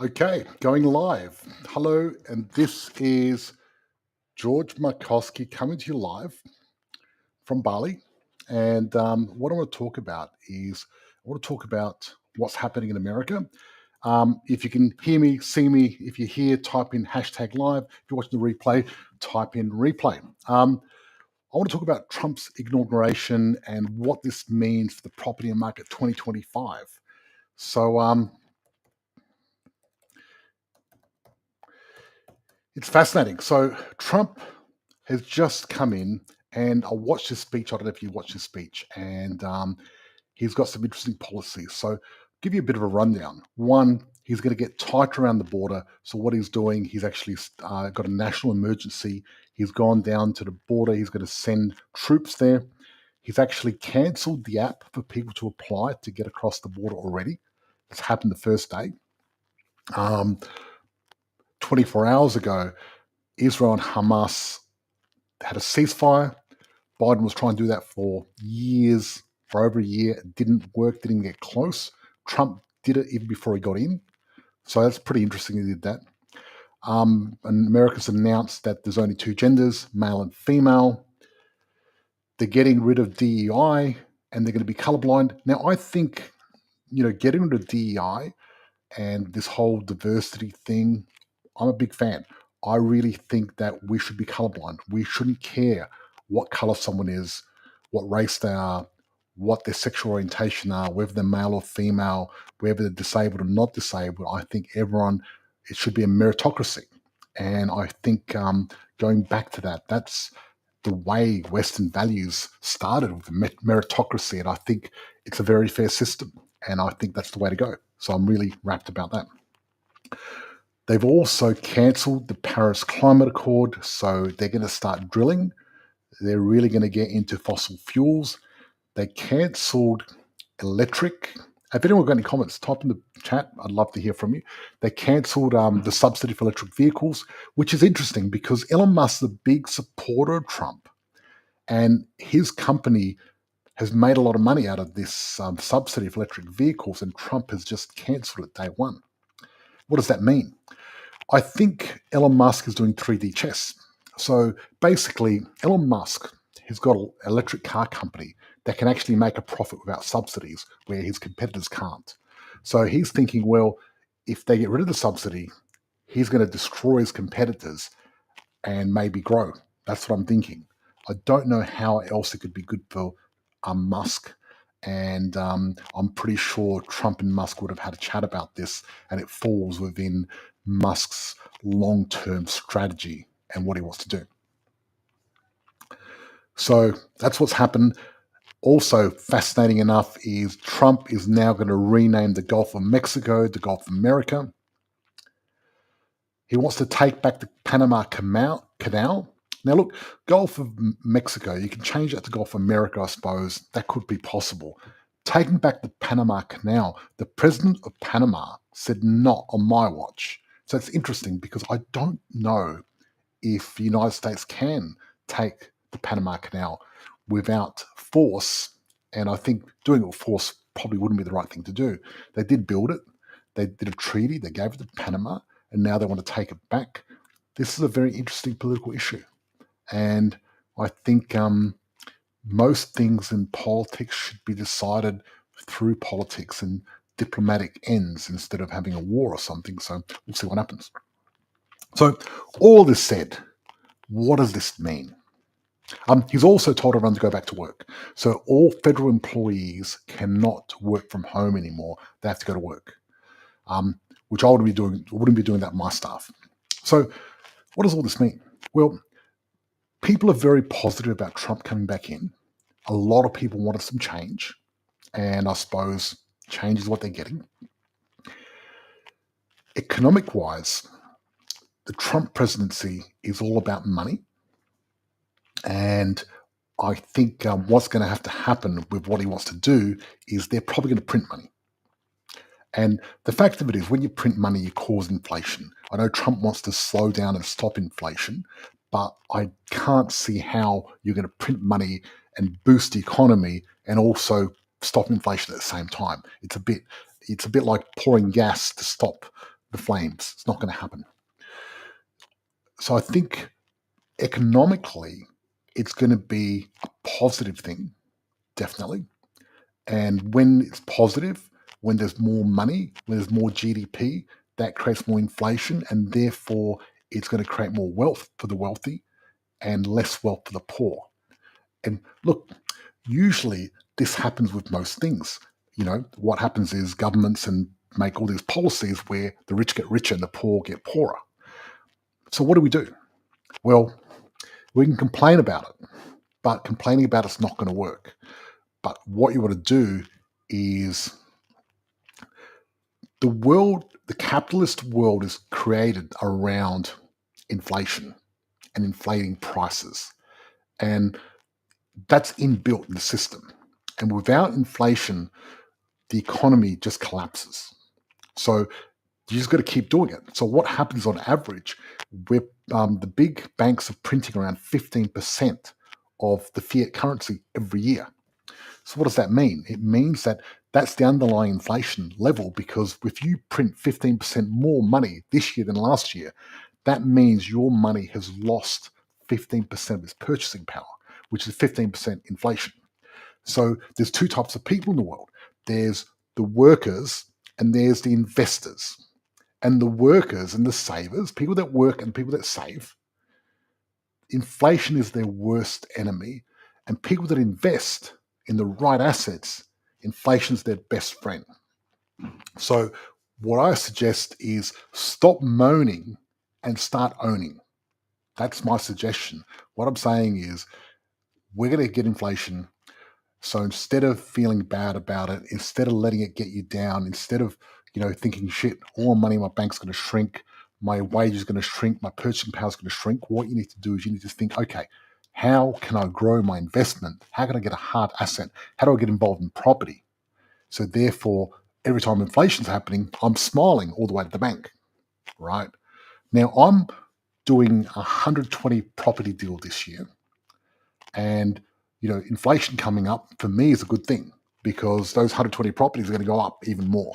Okay, going live. Hello, and this is George Markowski coming to you live from Bali. And what I want to talk about is what's happening in America. If you can hear me, see me, if you're here, type in hashtag live. If you're watching the replay, type in replay. I want to talk about Trump's inauguration and what this means for the property market 2025. So it's fascinating. So Trump has just come in, and I watched his speech. I don't know if you watched his speech, and he's got some interesting policies. So, give you a bit of a rundown. One, he's going to get tighter around the border. So, what he's doing, he's actually got a national emergency. He's gone down to the border. He's going to send troops there. He's actually cancelled the app for people to apply to get across the border already. It's happened the first day. 24 hours ago, Israel and Hamas had a ceasefire. Biden was trying to do that for years, for over a year. It didn't work, didn't get close. Trump did it even before he got in. So that's pretty interesting he did that. And America's announced that there's only two genders, male and female. They're getting rid of DEI and they're going to be colorblind. Now, I think, getting rid of DEI and this whole diversity thing, I'm a big fan. I really think that we should be colorblind. We shouldn't care what color someone is, what race they are, what their sexual orientation are, whether they're male or female, whether they're disabled or not disabled. I think it should be a meritocracy. And I think going back to that, that's the way Western values started with meritocracy. And I think it's a very fair system. And I think that's the way to go. So I'm really rapt about that. They've also cancelled the Paris Climate Accord. So they're going to start drilling. They're really going to get into fossil fuels. They cancelled electric. If anyone got any comments, type in the chat. I'd love to hear from you. They cancelled the subsidy for electric vehicles, which is interesting because Elon Musk is a big supporter of Trump. And his company has made a lot of money out of this subsidy for electric vehicles, and Trump has just cancelled it day one. What does that mean? I think Elon Musk is doing 3D chess. So basically, Elon Musk has got an electric car company that can actually make a profit without subsidies, where his competitors can't. So he's thinking, well, if they get rid of the subsidy, he's going to destroy his competitors and maybe grow. That's what I'm thinking. I don't know how else it could be good for Musk. And I'm pretty sure Trump and Musk would have had a chat about this, and it falls within Musk's long-term strategy and what he wants to do. So that's what's happened. Also, fascinating enough is Trump is now going to rename the Gulf of Mexico the Gulf of America. He wants to take back the Panama Canal. Now, look, Gulf of Mexico, you can change that to Gulf of America, I suppose. That could be possible. Taking back the Panama Canal, the president of Panama said not on my watch. So it's interesting because I don't know if the United States can take the Panama Canal without force. And I think doing it with force probably wouldn't be the right thing to do. They did build it. They did a treaty. They gave it to Panama. And now they want to take it back. This is a very interesting political issue. And I think most things in politics should be decided through politics and diplomatic ends instead of having a war or something. So we'll see what happens. So all this said, what does this mean? He's also told everyone to go back to work. So all federal employees cannot work from home anymore. They have to go to work, which I wouldn't be doing that with my staff. So what does all this mean? Well, people are very positive about Trump coming back in. A lot of people wanted some change, and I suppose change is what they're getting. Economic-wise, the Trump presidency is all about money, and I think what's going to have to happen with what he wants to do is they're probably going to print money. And the fact of it is, when you print money, you cause inflation. I know Trump wants to slow down and stop inflation, but I can't see how you're going to print money and boost the economy and also stop inflation at the same time. It's a bit like pouring gas to stop the flames. It's not going to happen. So I think economically, it's going to be a positive thing, definitely. And when it's positive, when there's more money, when there's more GDP, that creates more inflation, and therefore it's going to create more wealth for the wealthy and less wealth for the poor. And look, usually this happens with most things. What happens is governments and make all these policies where the rich get richer and the poor get poorer. So what do? Well, we can complain about it, but complaining about it's not going to work. But what you want to do is the capitalist world is created around inflation and inflating prices. And that's inbuilt in the system. And without inflation, the economy just collapses. So you just got to keep doing it. So what happens on average? The big banks are printing around 15% of the fiat currency every year. So what does that mean? It means that that's the underlying inflation level, because if you print 15% more money this year than last year, that means your money has lost 15% of its purchasing power, which is 15% inflation. So there's two types of people in the world. There's the workers and there's the investors. And the workers and the savers, people that work and people that save, inflation is their worst enemy. And people that invest in the right assets, inflation is their best friend. So what I suggest is stop moaning and start owning. That's my suggestion. What I'm saying is we're going to get inflation. So instead of feeling bad about it, instead of letting it get you down, instead of thinking, shit, all my money in my bank's going to shrink, my wage is going to shrink, my purchasing power is going to shrink, what you need to do is you need to think, okay, how can I grow my investment? How can I get a hard asset? How do I get involved in property? So therefore, every time inflation's happening, I'm smiling all the way to the bank, right? Now, I'm doing a 120 property deal this year. And, inflation coming up for me is a good thing, because those 120 properties are going to go up even more.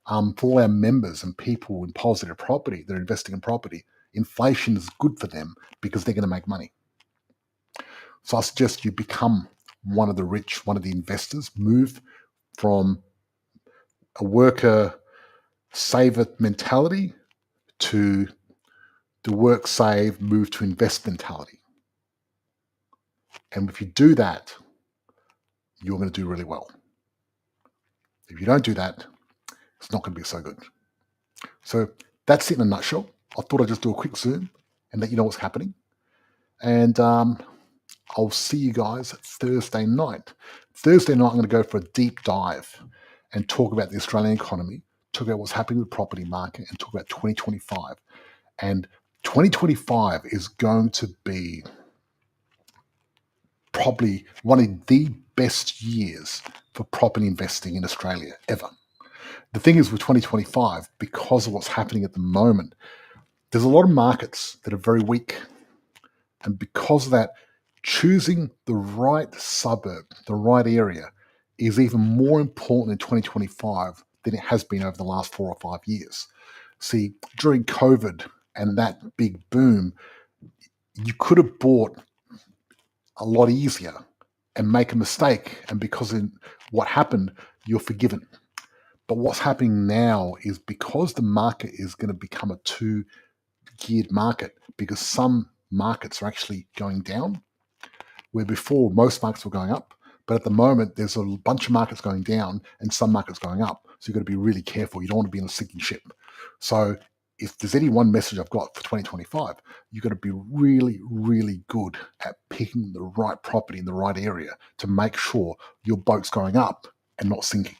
For all our members and people in positive property, they're investing in property, inflation is good for them because they're going to make money. So I suggest you become one of the rich, one of the investors, move from a worker saver mentality to the work save, move to invest mentality. And if you do that, you're going to do really well. If you don't do that, it's not going to be so good. So that's it in a nutshell. I thought I'd just do a quick Zoom and let you know what's happening. And I'll see you guys Thursday night. Thursday night, I'm going to go for a deep dive and talk about the Australian economy, talk about what's happening with the property market, and talk about 2025. And 2025 is going to be probably one of the best years for property investing in Australia ever. The thing is with 2025, because of what's happening at the moment, there's a lot of markets that are very weak. And because of that, choosing the right suburb, the right area, is even more important in 2025 than it has been over the last 4 or 5 years. See, during COVID and that big boom, you could have bought a lot easier and make a mistake. And because of what happened, you're forgiven. But what's happening now is because the market is going to become a two-geared market, because some markets are actually going down, where before most markets were going up. But at the moment, there's a bunch of markets going down and some markets going up. So you've got to be really careful. You don't want to be in a sinking ship. So if there's any one message I've got for 2025, you've got to be really, really good at picking the right property in the right area to make sure your boat's going up and not sinking.